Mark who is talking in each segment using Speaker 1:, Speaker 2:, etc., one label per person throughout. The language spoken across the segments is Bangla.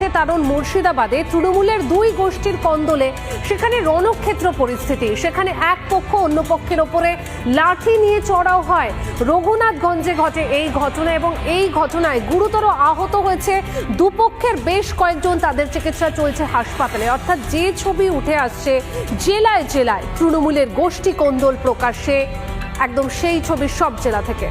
Speaker 1: কারণ মুর্শিদাবাদে তৃণমূলের দুই গোষ্ঠীর কন্দলে সেখানে রণক্ষেত্র পরিস্থিতি। সেখানে এক পক্ষ অন্য পক্ষের ওপরে লাঠি নিয়ে চড়াও হয়। রঘুনাথগঞ্জে ঘটে এই ঘটনা এবং এই ঘটনায় গুরুতর আহত হয়েছে দুপক্ষের বেশ কয়েকজন। তাদের চিকিৎসা চলছে হাসপাতালে। অর্থাৎ যে ছবি উঠে আসছে জেলায় জেলায় তৃণমূলের গোষ্ঠী কোন্দল প্রকাশ্যে, একদম সেই ছবি সব জেলা থেকে।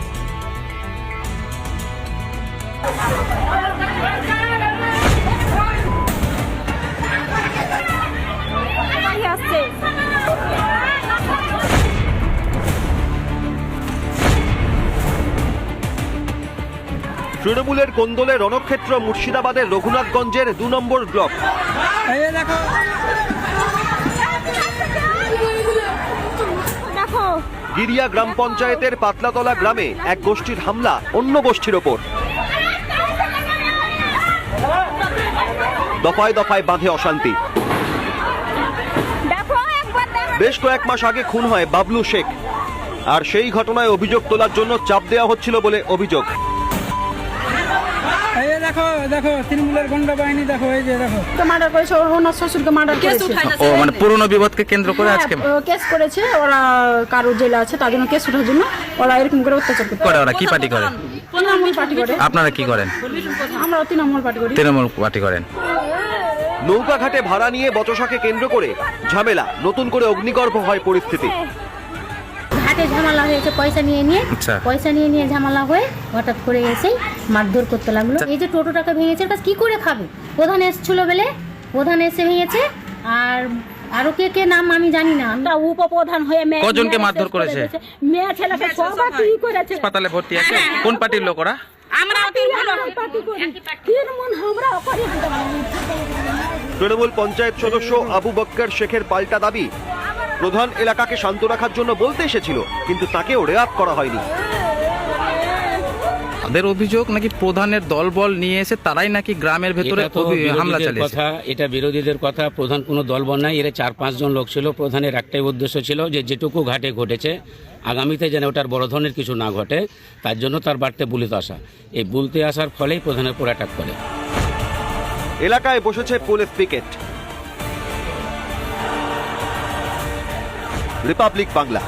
Speaker 2: তৃণমূলের কোন্দলে রণক্ষেত্র মুর্শিদাবাদের রঘুনাথগঞ্জের ২ নম্বর ব্লক। গিরিয়া গ্রাম পঞ্চায়েতের পাতলাতলা গ্রামে এক গোষ্ঠীর হামলা অন্য গোষ্ঠীর ওপর। দফায় দফায় বাঁধে অশান্তি। বেশ কয়েক মাস আগে খুন হয় বাবলু শেখ, আর সেই ঘটনায় অভিযোগ তোলার জন্য চাপ দেওয়া হচ্ছিল বলে অভিযোগ।
Speaker 3: দেখো দেখো তৃণমূলের গন্ডা বাহিনী, দেখো এই যে দেখো
Speaker 4: মার্ডার করেছে, ওনার শ্বশুরকে মার্ডার করেছে।
Speaker 5: ও মানে পুরনো বিবাদকে কেন্দ্র করে আজকে
Speaker 4: কেস করেছে ওরা, কারো জেলে আছে তার জন্য কেস ওঠার জন্য ওরা এরকম করে অত্যাচার
Speaker 5: করে। ওরা কি পার্টি করে?
Speaker 4: তৃণমূল পার্টি করে।
Speaker 5: আপনারা কি করেন?
Speaker 4: আমরা তৃণমূল পার্টি করি।
Speaker 5: তৃণমূল পার্টি করেন।
Speaker 2: নৌকাঘাটে ভাড়া নিয়ে বচসাকে কেন্দ্র করে ঝামেলা, নতুন করে অগ্নিগর্ভ হয় পরিস্থিতি।
Speaker 6: ঘাটে ঝামেলা হয়েছে পয়সা নিয়ে ঝামেলা হয়ে হঠাৎ করে এসেই মারধর করতে লাগলো। এই যে টোটোটাকে ভেঙেছে, কাজ কি করে খাবে? প্রধান এসেছিল বলে প্রধান এসে ভেঙেছে। আর আরো কে কে নাম আমি জানি না।
Speaker 4: আমরা উপপ্রধান হয়ে
Speaker 5: কজনকে মারধর করেছে?
Speaker 4: মেয়ে ছেলেকে সবাই কি করেছে।
Speaker 5: হাসপাতালে ভর্তি আছে। কোন পার্টির লোক ওরা?
Speaker 4: আমরা পার্টি করি। তৃণমূল আমরা করি।
Speaker 2: তৃণমূল পঞ্চায়েত সদস্য আবু বক্কর শেখের পাল্টা দাবি, প্রধান এলাকাকে শান্ত রাখার জন্য বলতে এসেছিল, কিন্তু তাকেও রেয়াত করা হয়নি।
Speaker 5: তাদের অভিযোগ নাকি প্রধানের দলবল নিয়ে এসে তারাই নাকি গ্রামের ভেতরে হামলা চালিয়েছে।
Speaker 7: এটা বিরোধীদের কথা। প্রধান কোনো দলবল নাই, এর ৪-৫ জন লোক ছিল। প্রধানের একটাই উদ্দেশ্য ছিল যে যেটুকু ঘাটে ঘটেছে আগামীতে যেন ওটার বড় ধরনের কিছু না ঘটে, তার জন্য তার বাড়িতে বুলিতে আসা। এই বুলতে আসার ফলেই প্রধানের উপর অ্যাটাক করে।
Speaker 2: এলাকায় বসেছে পুলিশ পিকেট। রিপাবলিক বাংলা।